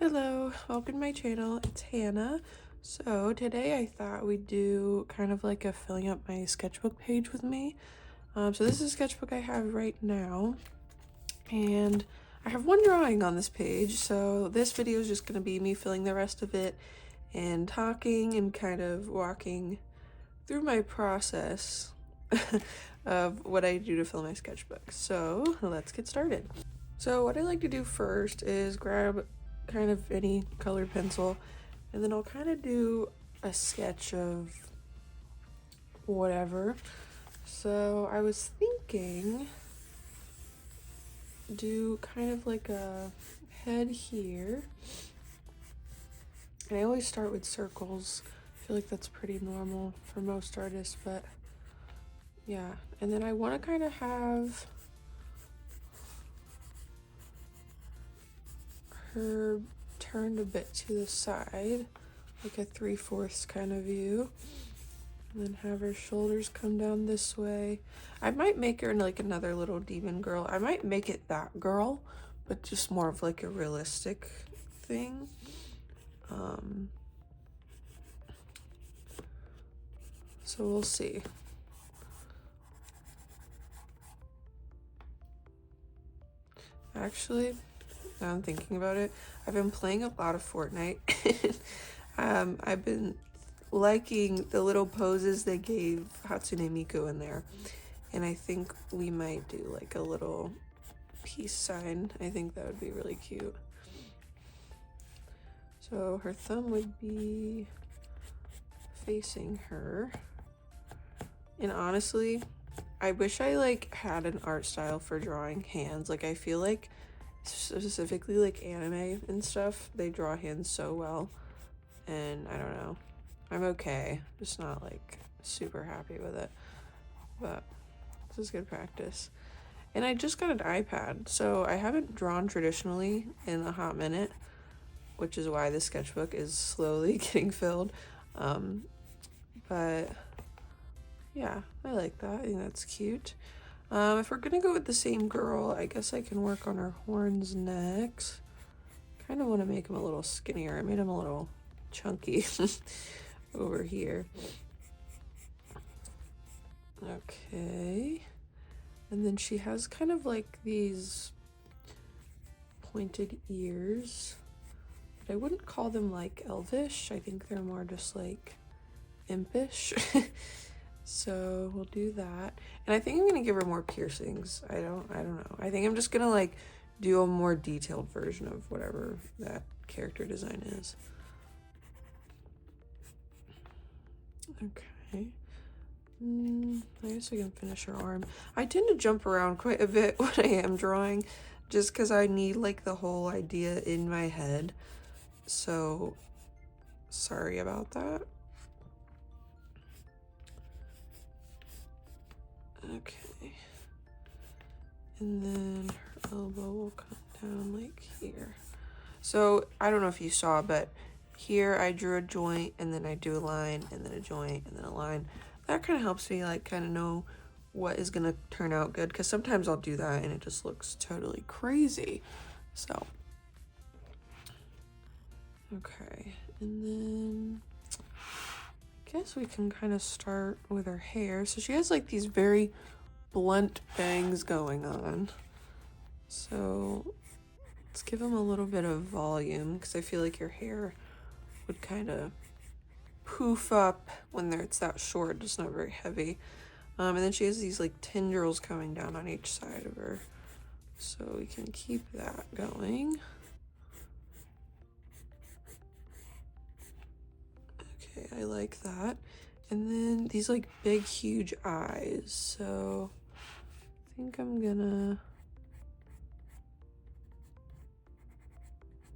Hello, welcome to my channel. It's Hannah. So today I thought we'd do kind of like a filling up my sketchbook page with me. So this is a sketchbook I have right now, and I have one drawing on this page. So this video is just going to be me filling the rest of it and talking and kind of walking through my process of what I do to fill my sketchbook. So let's get started. So what I like to do first is grab kind of any colored pencil, and then I'll kind of do a sketch of whatever. So I was thinking do kind of like a head here, and I always start with circles. I feel like that's pretty normal for most artists, but yeah. And then I want to kind of have her turned a bit to the side, like a 3/4 kind of view, and then have her shoulders come down this way. I might make her like another little demon girl. I might make it that girl, but just more of like a realistic thing. So we'll see. Actually, now I'm thinking about it, I've been playing a lot of Fortnite. I've been liking the little poses they gave Hatsune Miku in there, and I think we might do like a little peace sign. I think that would be really cute. So her thumb would be facing her, and honestly, I wish I like had an art style for drawing hands. Like I feel like specifically like anime and stuff, they draw hands so well, and I don't know, I'm okay, just not like super happy with it, but this is good practice. And I just got an iPad, so I haven't drawn traditionally in a hot minute, which is why the sketchbook is slowly getting filled. But yeah, I like that. I think that's cute. If we're gonna go with the same girl, I guess I can work on her horns next. Kind of want to make him a little skinnier. I made him a little chunky over here. Okay. And then she has kind of like these pointed ears, but I wouldn't call them like elvish. I think they're more just like impish. So we'll do that. And I think I'm gonna give her more piercings. I don't know. I think I'm just gonna like do a more detailed version of whatever that character design is. Okay. I guess we can finish her arm. I tend to jump around quite a bit when I am drawing, just because I need like the whole idea in my head. So sorry about that. Okay. And then her elbow will come down like here. So I don't know if you saw, but here I drew a joint, and then I do a line, and then a joint, and then a line. That kind of helps me like kind of know what is gonna turn out good, because sometimes I'll do that and it just looks totally crazy. So okay, and then I guess we can kind of start with her hair. So she has like these very blunt bangs going on, so let's give them a little bit of volume, because I feel like your hair would kind of poof up when it's that short, just not very heavy. And then she has these like tendrils coming down on each side of her, so we can keep that going. Okay, I like that. And then these like big huge eyes, so I think I'm gonna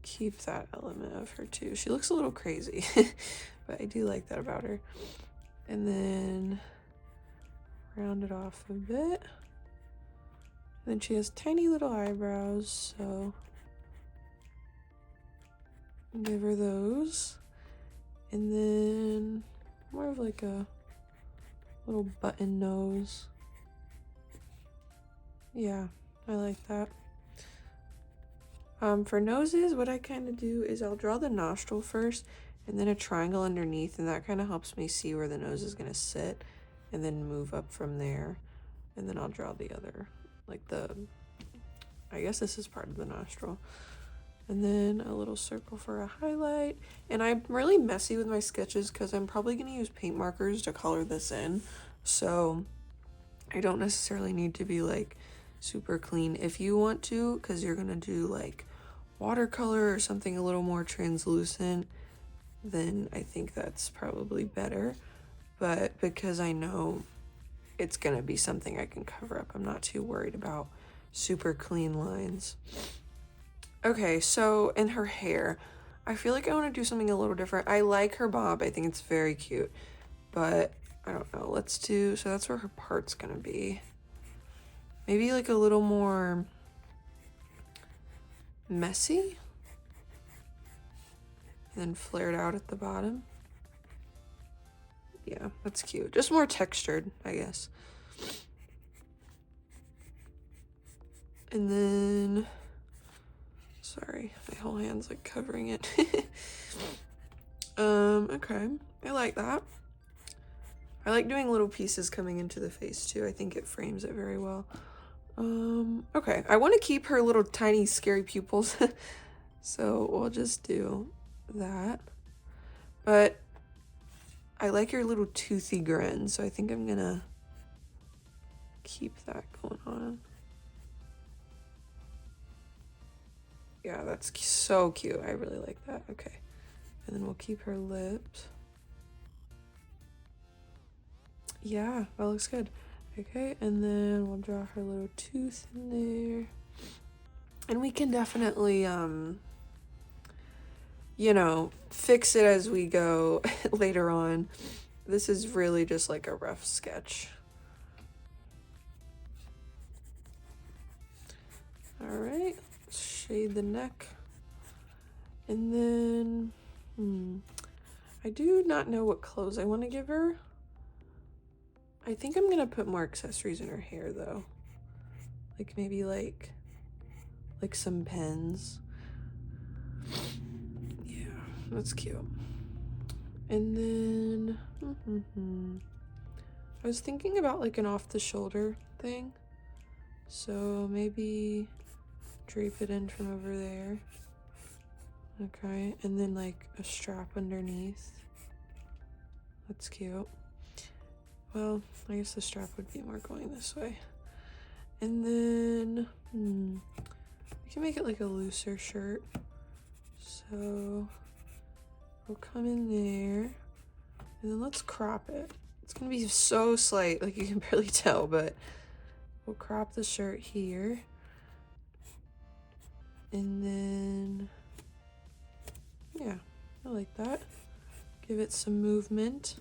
keep that element of her too. She looks a little crazy, but I do like that about her. And then round it off a bit. And then she has tiny little eyebrows, so give her those. And then more of like a little button nose. Yeah, I like that. For noses, what I kind of do is I'll draw the nostril first and then a triangle underneath, and that kind of helps me see where the nose is going to sit and then move up from there. And then I'll draw the other, like I guess this is part of the nostril. And then a little circle for a highlight. And I'm really messy with my sketches because I'm probably going to use paint markers to color this in. So I don't necessarily need to be like super clean. If you want to, because you're going to do like watercolor or something a little more translucent, then I think that's probably better. But because I know it's going to be something I can cover up, I'm not too worried about super clean lines. Okay, so in her hair, I feel like I want to do something a little different. I like her bob. I think it's very cute. But I don't know. Let's do... So that's where her part's going to be. Maybe like a little more messy. And then flared out at the bottom. Yeah, that's cute. Just more textured, I guess. And then... Sorry, my whole hand's like covering it. Okay. I like that. I like doing little pieces coming into the face too. I think it frames it very well. Okay. I want to keep her little tiny scary pupils. So we'll just do that. But I like your little toothy grin, so I think I'm gonna keep that going on. Yeah, that's so cute. I really like that. Okay. And then we'll keep her lips. Yeah, that looks good. Okay, and then we'll draw her little tooth in there. And we can definitely, you know, fix it as we go later on. This is really just like a rough sketch. All right. Shade the neck. And then I do not know what clothes I want to give her. I think I'm gonna put more accessories in her hair though, like maybe like some pens. Yeah, that's cute. And then I was thinking about like an off the shoulder thing, so maybe drape it in from over there. Okay, and then like a strap underneath. That's cute. Well, I guess the strap would be more going this way. And then we can make it like a looser shirt. So we'll come in there and then let's crop it. It's gonna be so slight, like you can barely tell, but we'll crop the shirt here. And then, yeah, I like that. Give it some movement.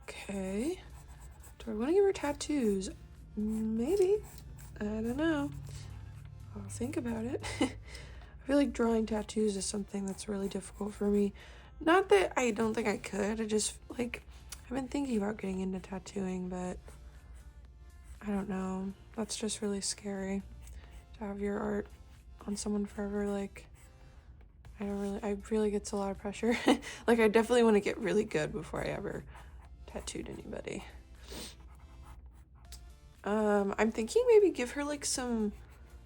Okay. Do I want to give her tattoos? Maybe. I don't know. I'll think about it. I feel like drawing tattoos is something that's really difficult for me. Not that I don't think I could. I just, like, I've been thinking about getting into tattooing, but I don't know. That's just really scary. To have your art on someone forever, like, I really gets a lot of pressure. Like, I definitely want to get really good before I ever tattooed anybody. I'm thinking maybe give her like some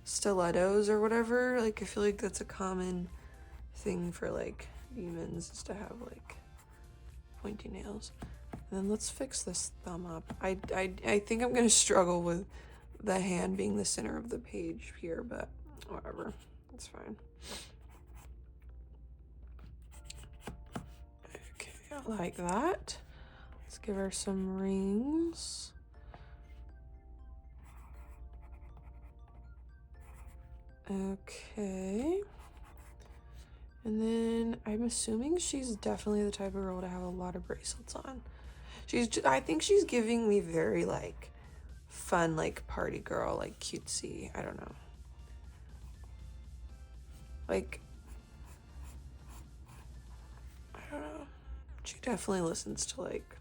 stilettos or whatever. Like, I feel like that's a common thing for like humans, is to have like pointy nails. And then let's fix this thumb up. I think I'm gonna struggle with the hand being the center of the page here, but whatever, it's fine. Okay, I like that. Let's give her some rings. Okay. And then I'm assuming she's definitely the type of girl to have a lot of bracelets on. I think she's giving me very like fun, like party girl, like cutesy. I don't know. Like, I don't know. She definitely listens to like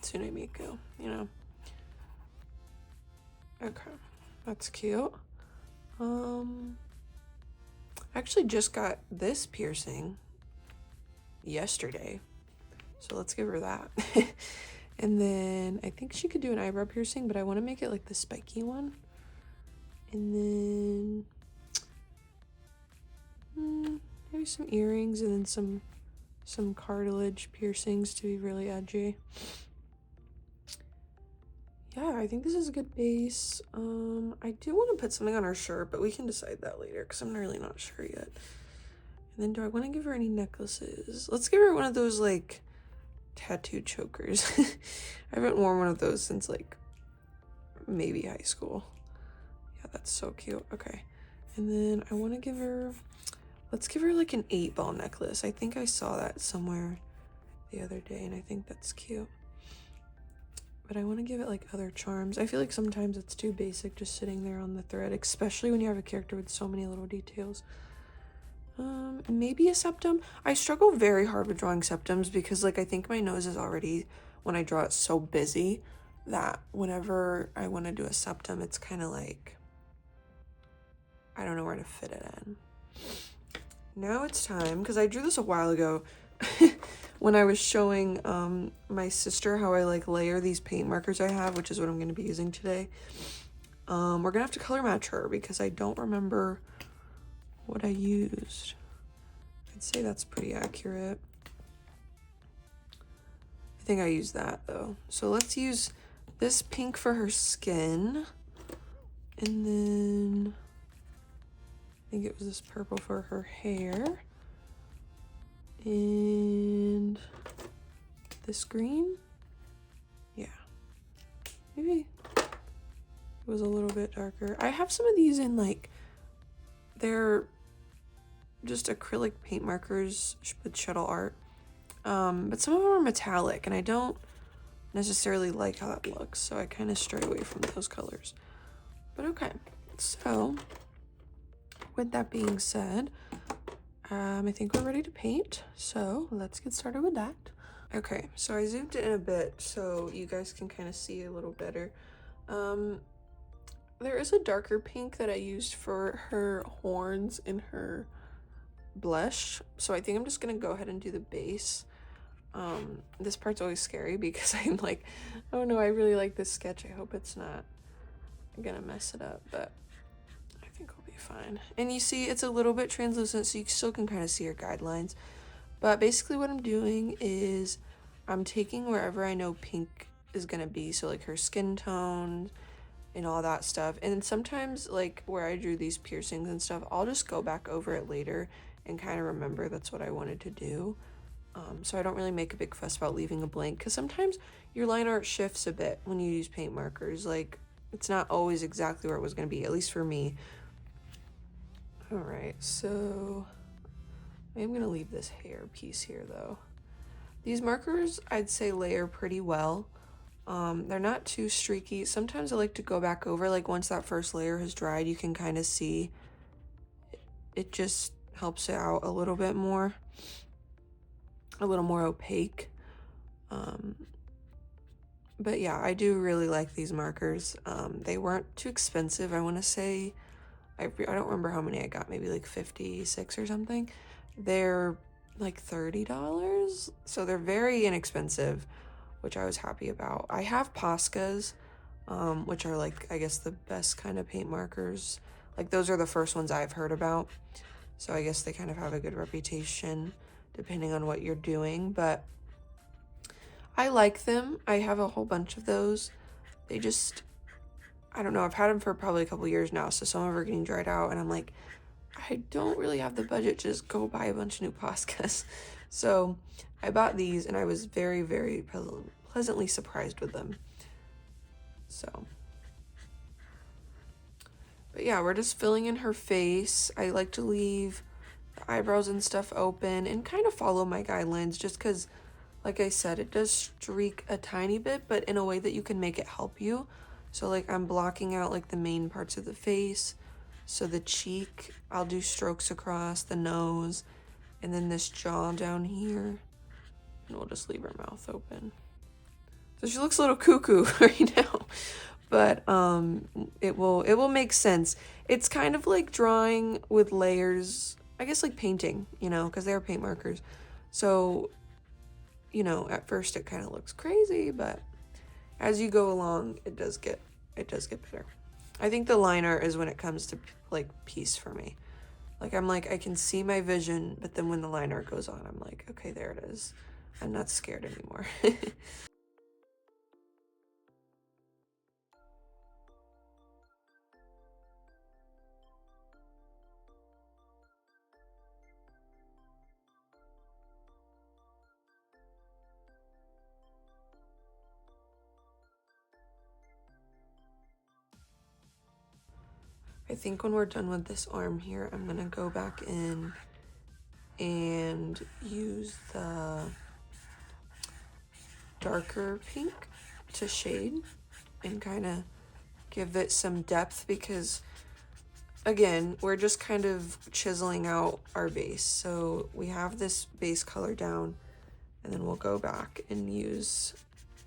Hatsune Miku, you know? Okay, that's cute. I actually just got this piercing yesterday, so let's give her that. And then I think she could do an eyebrow piercing, but I want to make it like the spiky one. And then maybe some earrings, and then some cartilage piercings to be really edgy. Yeah, I think this is a good base. I do want to put something on her shirt, but we can decide that later because I'm really not sure yet. And then do I want to give her any necklaces? Let's give her one of those like tattoo chokers. I haven't worn one of those since like maybe high school. Yeah, that's so cute. Okay. And then I want to give her, let's give her like an 8-ball necklace. I think I saw that somewhere the other day and I think that's cute. But I want to give it like other charms. I feel like sometimes it's too basic just sitting there on the thread, especially when you have a character with so many little details. Maybe a septum. I struggle very hard with drawing septums because like I think my nose is already, when I draw it, so busy that whenever I want to do a septum, it's kind of like I don't know where to fit it in. Now it's time, because I drew this a while ago when I was showing my sister how I like layer these paint markers I have, which is what I'm going to be using today. We're gonna have to color match her because I don't remember what I used. I'd say that's pretty accurate. I think I used that though. So let's use this pink for her skin. And then I think it was this purple for her hair. And this green. Yeah. Maybe it was a little bit darker. I have some of these in like, they're just acrylic paint markers with shuttle art, but some of them are metallic and I don't necessarily like how that looks, so I kind of stray away from those colors. But okay, so with that being said, I think we're ready to paint, so let's get started with that. Okay, so I zoomed it in a bit so you guys can kind of see a little better. There is a darker pink that I used for her horns in her blush, so I think I'm just gonna go ahead and do the base. This part's always scary because I'm like, oh no, I really like this sketch. I hope it's not gonna mess it up, but I think we'll be fine. And you see it's a little bit translucent, so you still can kind of see her guidelines. But basically what I'm doing is I'm taking wherever I know pink is gonna be, so like her skin tone and all that stuff. And then sometimes like where I drew these piercings and stuff, I'll just go back over it later and kind of remember that's what I wanted to do. So I don't really make a big fuss about leaving a blank, because sometimes your line art shifts a bit when you use paint markers. Like it's not always exactly where it was going to be, at least for me. All right, so I'm going to leave this hair piece here though. These markers I'd say layer pretty well. They're not too streaky. Sometimes I like to go back over, like once that first layer has dried, you can kind of see it just helps it out a little bit more, a little more opaque. But yeah, I do really like these markers. They weren't too expensive. I want to say, I don't remember how many I got, maybe like 56 or something. They're like $30, so they're very inexpensive, which I was happy about. I have Poscas, which are like, I guess the best kind of paint markers. Like those are the first ones I've heard about. So I guess they kind of have a good reputation depending on what you're doing, but I like them. I have a whole bunch of those. They just, I don't know, I've had them for probably a couple years now, so some of them are getting dried out, and I'm like, I don't really have the budget to just go buy a bunch of new Poscas. So I bought these, and I was very, very pleasantly surprised with them. So, but yeah, we're just filling in her face. I like to leave the eyebrows and stuff open and kind of follow my guidelines, just because, like I said, it does streak a tiny bit, but in a way that you can make it help you. So like I'm blocking out like the main parts of the face. So the cheek, I'll do strokes across the nose, and then this jaw down here, and we'll just leave her mouth open. So she looks a little cuckoo right now, but it will make sense. It's kind of like drawing with layers, I guess, like painting, you know, because they're paint markers. So, you know, at first it kind of looks crazy, but as you go along, it does get better. I think the liner is when it comes to like peace for me. Like I'm like, I can see my vision, but then when the liner goes on, I'm like, okay, there it is. I'm not scared anymore. I think when we're done with this arm here, I'm gonna go back in and use the darker pink to shade and kind of give it some depth, because again, we're just kind of chiseling out our base. So we have this base color down, and then we'll go back and use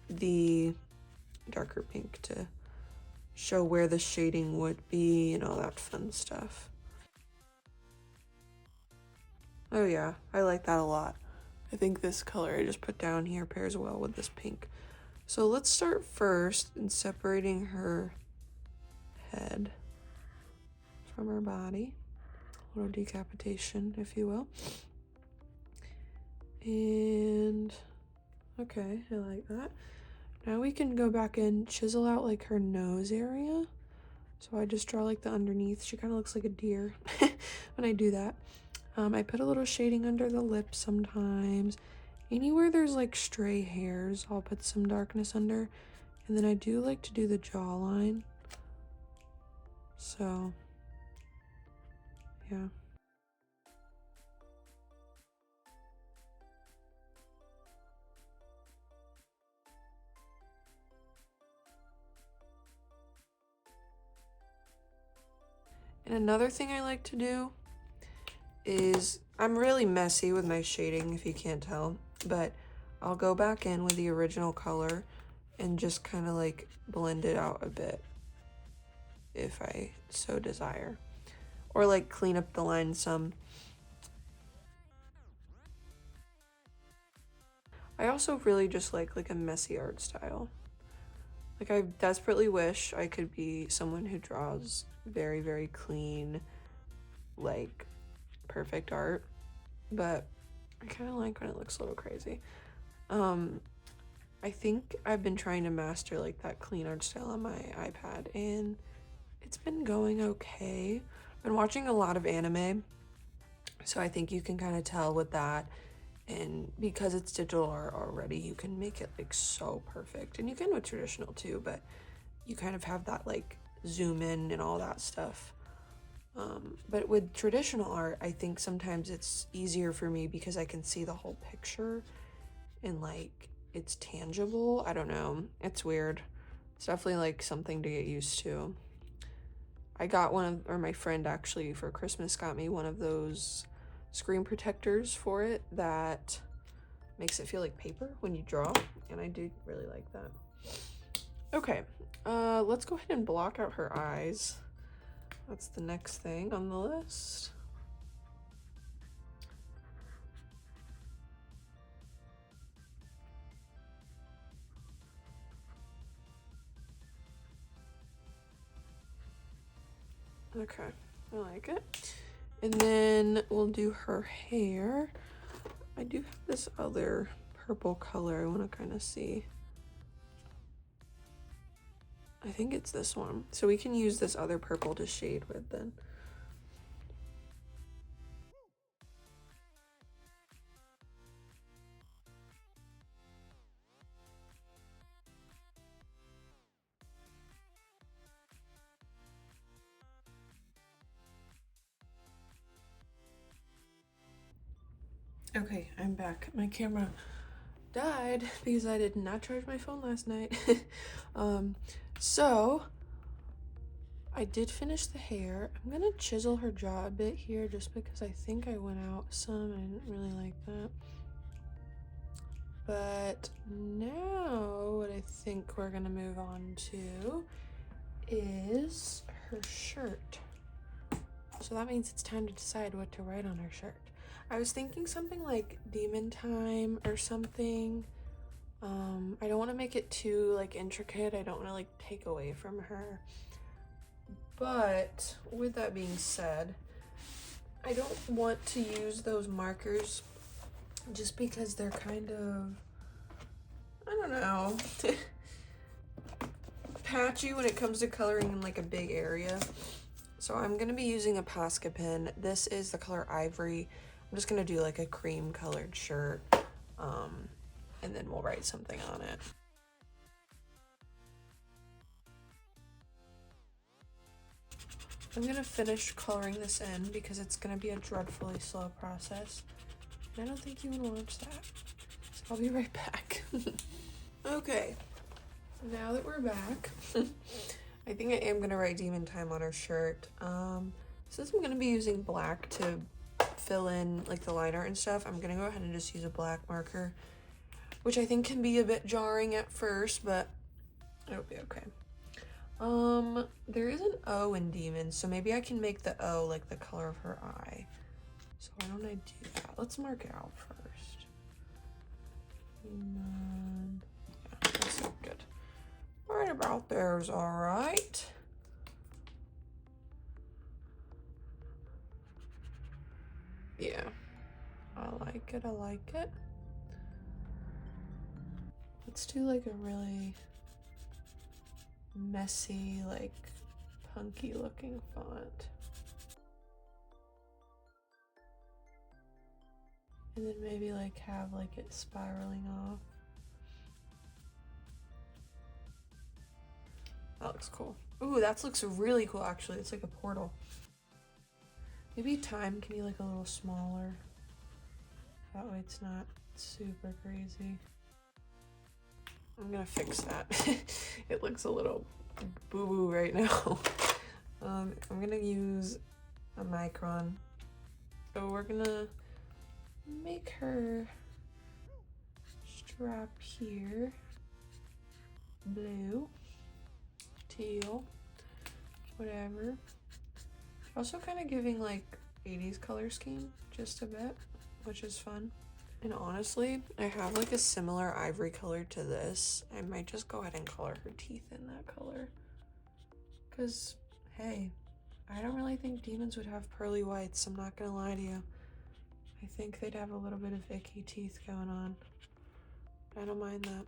the darker pink to show where the shading would be and all that fun stuff. Oh yeah, I like that a lot. I think this color I just put down here pairs well with this pink. So let's start first in separating her head from her body. A little decapitation, if you will. And okay, I like that. Now we can go back and chisel out like her nose area. So I just draw like the underneath. She kind of looks like a deer when I do that. I put a little shading under the lips sometimes. Anywhere there's like stray hairs, I'll put some darkness under. And then I do like to do the jawline. So, yeah. And another thing I like to do is, I'm really messy with my shading if you can't tell, but I'll go back in with the original color and just kind of like blend it out a bit if I so desire, or like clean up the line some. I also really just like a messy art style. Like I desperately wish I could be someone who draws very, very clean, like perfect art, but I kind of like when it looks a little crazy. I think I've been trying to master like that clean art style on my iPad, and it's been going okay. I've been watching a lot of anime, so I think you can kind of tell with that. And because it's digital art already, you can make it like so perfect. And you can with traditional too, but you kind of have that like zoom in and all that stuff. But with traditional art, I think sometimes it's easier for me because I can see the whole picture and like it's tangible. I don't know. It's weird. It's definitely like something to get used to. I got one of, or my friend actually for Christmas got me one of those screen protectors for it that makes it feel like paper when you draw, and I do really like that. Okay, let's go ahead and block out her eyes. That's the next thing on the list. Okay, I like it. And then we'll do her hair. I do have this other purple color I want to kind of see. I think it's this one. So we can use this other purple to shade with then. Okay, I'm back. My camera died because I did not charge my phone last night. So I did finish the hair. I'm gonna chisel her jaw a bit here just because I think I went out some. I didn't really like that. But now what I think we're gonna move on to is her shirt. So that means it's time to decide what to write on her shirt. I was thinking something like Demon Time or something. I don't want to make it too like intricate. I don't want to like take away from her. But with that being said, I don't want to use those markers just because they're kind of, I don't know, patchy when it comes to coloring in like a big area. So I'm gonna be using a Posca pen. This is the color Ivory. I'm just gonna do like a cream colored shirt, and then we'll write something on it. I'm gonna finish coloring this in because it's gonna be a dreadfully slow process. And I don't think you wanna watch that. So I'll be right back. Okay, now that we're back, I think I am gonna write Demon Time on her shirt. Since I'm gonna be using black to fill in like the line art and stuff, I'm gonna go ahead and just use a black marker, which I think can be a bit jarring at first, but it'll be okay. There is an O in Demon, so maybe I can make the O like the color of her eye. So why don't I do that? Let's mark it out first. And yeah, that's not good. Right about there's all right. Yeah, I like it, I like it. Let's do like a really messy, like punky looking font. And then maybe like have like it spiraling off. That looks cool. Ooh, that looks really cool actually. It's like a portal. Maybe time can be like a little smaller. That way it's not super crazy. I'm gonna fix that. It looks a little boo-boo right now. I'm gonna use a micron. So we're gonna make her strap here blue, teal, whatever. Also kind of giving like 80s color scheme just a bit, which is fun. And honestly, I have like a similar ivory color to this. I might just go ahead and color her teeth in that color. Cause hey, I don't really think demons would have pearly whites, I'm not gonna lie to you. I think they'd have a little bit of icky teeth going on. I don't mind that.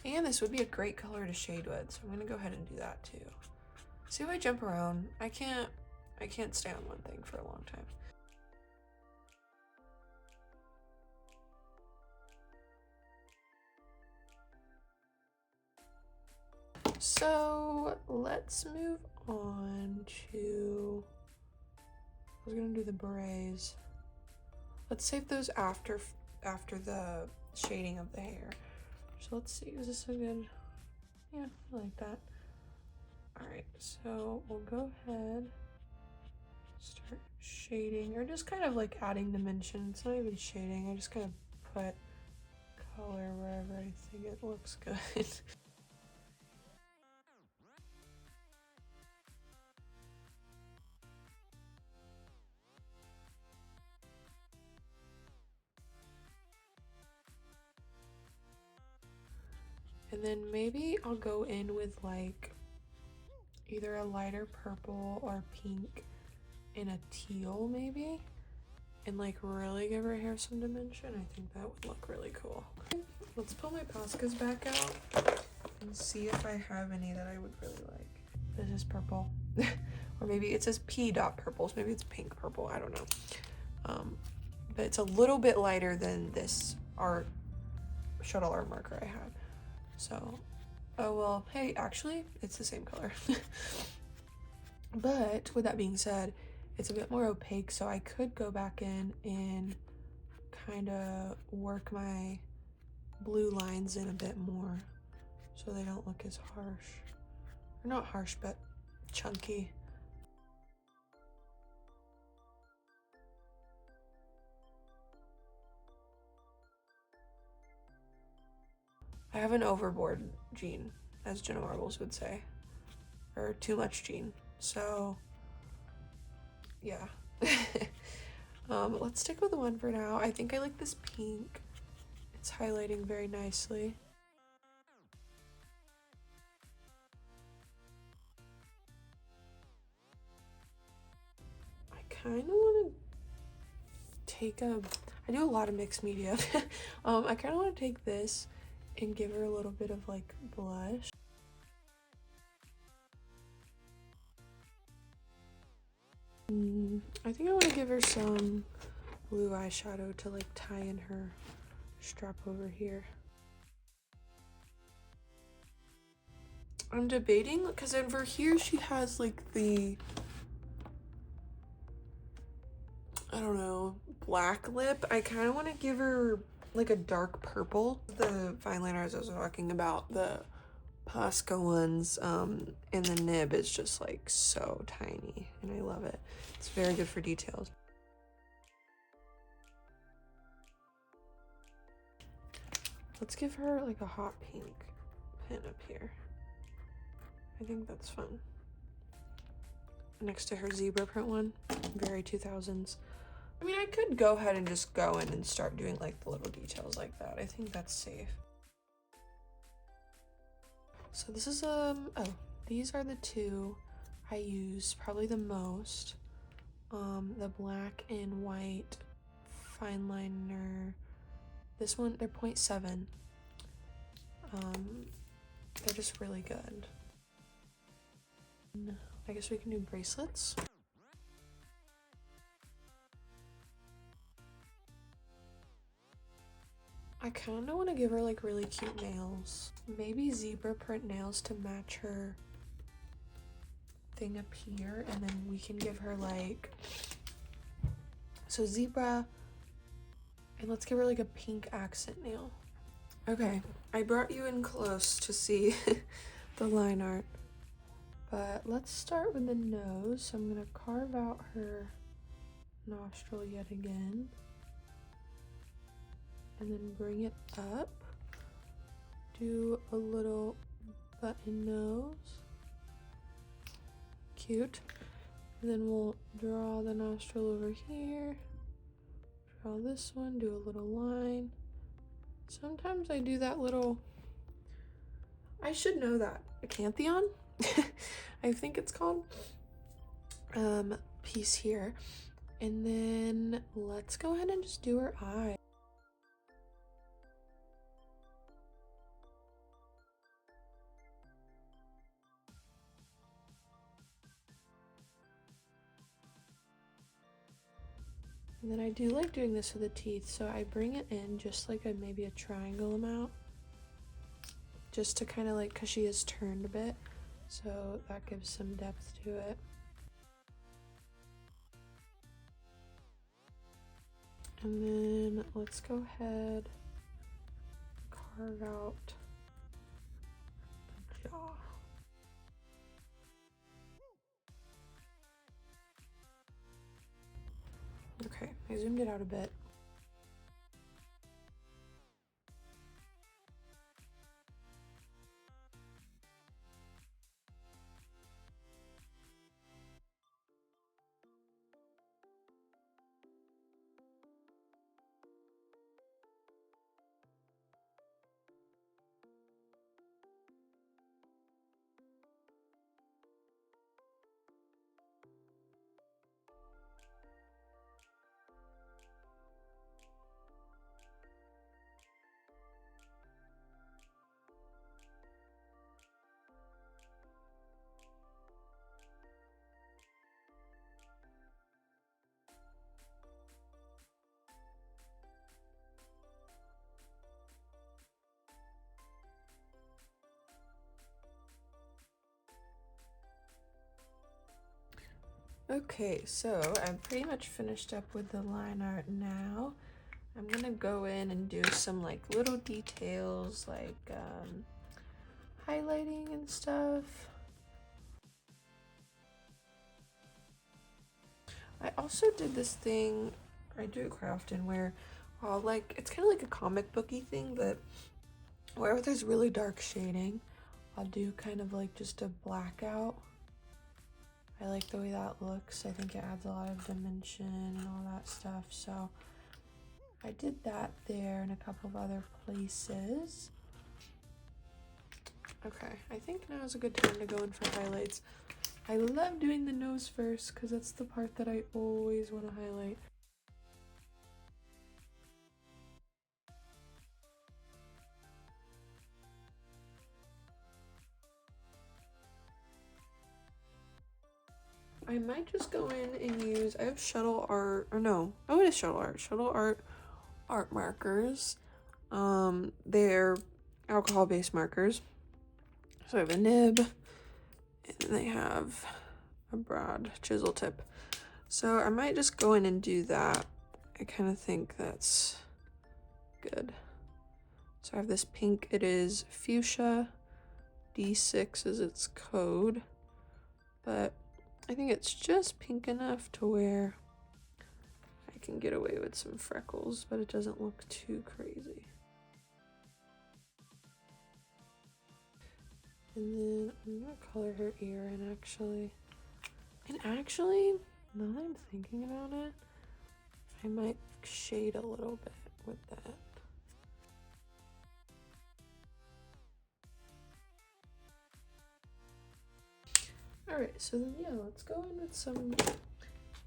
And this would be a great color to shade with, so I'm gonna go ahead and do that too. See if I jump around. I can't stay on one thing for a long time. So let's move on to, I was gonna do the berets. Let's save those after the shading of the hair. So let's see, is this a good, yeah, I like that. All right, so we'll go ahead, start shading, or just kind of like adding dimension. It's not even shading, I just kind of put color wherever I think it looks good. And then maybe I'll go in with like either a lighter purple or pink and a teal maybe, and like really give her hair some dimension. I think that would look really cool. Let's pull my Poscas back out and see if I have any that I would really like. This is purple. Or maybe it says P dot purple, so maybe it's pink purple, I don't know. But it's a little bit lighter than this art shuttle art marker I had. So, oh well, hey, actually, it's the same color. But with that being said, it's a bit more opaque, so I could go back in and kind of work my blue lines in a bit more so they don't look as harsh. Or not harsh, but chunky. I have an overboard gene, as Jenna Marbles would say. or too much jean. So yeah. Let's stick with one for now. I think I like this pink. It's highlighting very nicely. I kind of want to take I do a lot of mixed media. I kind of want to take this and give her a little bit of like blush. I think I want to give her some blue eyeshadow to like tie in her strap over here. I'm debating because over here she has like the, I don't know, black lip. I kind of want to give her like a dark purple. The fine liners I was talking about, the Posca ones, and the nib is just like so tiny and I love it. It's very good for details. Let's give her like a hot pink pin up here. I think that's fun. Next to her zebra print one, very 2000s. I mean, I could go ahead and just go in and start doing like the little details like that. I think that's safe. So this is, oh, these are the two I use probably the most. The black and white fine liner. This one, they're 0.7. They're just really good. I guess we can do bracelets. I kind of want to give her like really cute nails. Maybe zebra print nails to match her thing up here, and then we can give her like, so zebra, and let's give her like a pink accent nail. Okay, I brought you in close to see the line art, but let's start with the nose. So I'm gonna carve out her nostril yet again, and then bring it up. Do a little button nose. Cute. And then we'll draw the nostril over here. Draw this one, do a little line. Sometimes I do that little, I should know that, acanthon, I think it's called, piece here. And then let's go ahead and just do her eye. And then I do like doing this with the teeth, so I bring it in just like maybe a triangle amount, just to kind of like, because she is turned a bit, so that gives some depth to it. And then let's go ahead, carve out the jaw. Okay, I zoomed it out a bit. Okay, so I'm pretty much finished up with the line art now. I'm gonna go in and do some like little details like highlighting and stuff. I also did this thing, I do it quite often, where I'll like, it's kind of like a comic booky thing, but wherever there's really dark shading, I'll do kind of like just a blackout. I like the way that looks. I think it adds a lot of dimension and all that stuff. So I did that there and a couple of other places. Okay, I think now is a good time to go in for highlights. I love doing the nose first because that's the part that I always want to highlight. I might just go in and use, I have shuttle art, or no, oh, it is shuttle art markers. They're alcohol-based markers. So I have a nib, and then they have a broad chisel tip. So I might just go in and do that. I kind of think that's good. So I have this pink, it is fuchsia, D6 is its code, but I think it's just pink enough to where I can get away with some freckles, but it doesn't look too crazy. And then I'm gonna color her ear in actually. And actually, now that I'm thinking about it, I might shade a little bit with that. Alright, so then yeah, let's go in with some, I don't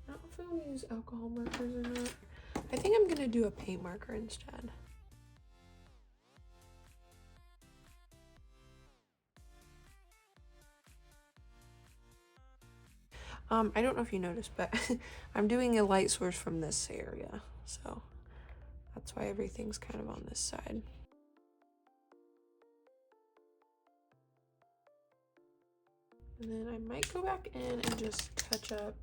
know if I want to use alcohol markers or not. I think I'm gonna do a paint marker instead. I don't know if you noticed, but I'm doing a light source from this area, so that's why everything's kind of on this side. And then I might go back in and just touch up.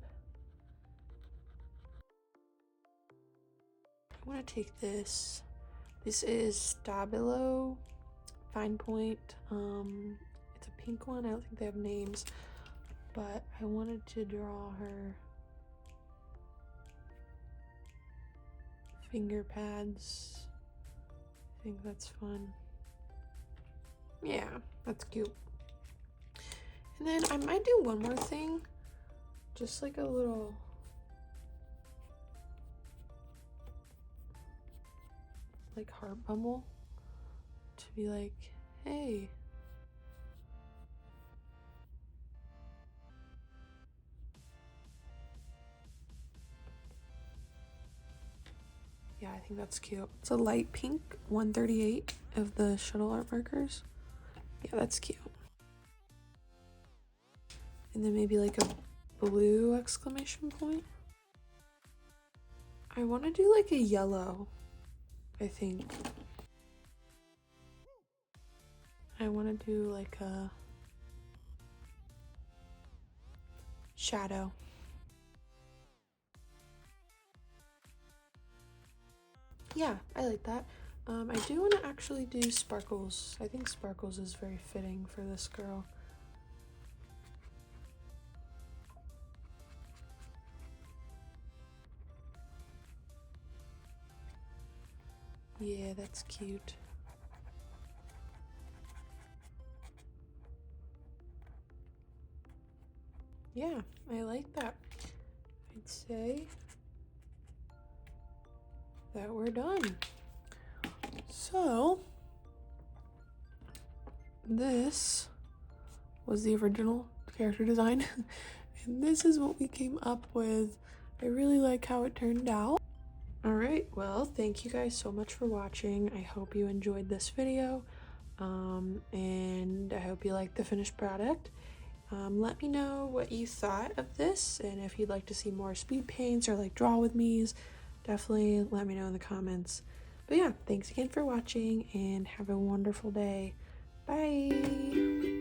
I want to take this. This is Stabilo Fine Point. It's a pink one. I don't think they have names, but I wanted to draw her finger pads. I think that's fun. Yeah, that's cute. And then I might do one more thing, just like a little like heart bubble to be like, hey. Yeah, I think that's cute. It's a light pink 138 of the shuttle art markers. Yeah, that's cute. And then maybe like a blue exclamation point. I want to do like a yellow, I think. I want to do like a shadow. Yeah, I like that. I do want to actually do sparkles. I think sparkles is very fitting for this girl. Yeah, that's cute. Yeah, I like that. I'd say that we're done. So, this was the original character design, and this is what we came up with. I really like how it turned out. Alright, well, thank you guys so much for watching. I hope you enjoyed this video, and I hope you liked the finished product. Let me know what you thought of this, and if you'd like to see more speed paints or like draw with me's, definitely let me know in the comments. But yeah, thanks again for watching, and have a wonderful day. Bye!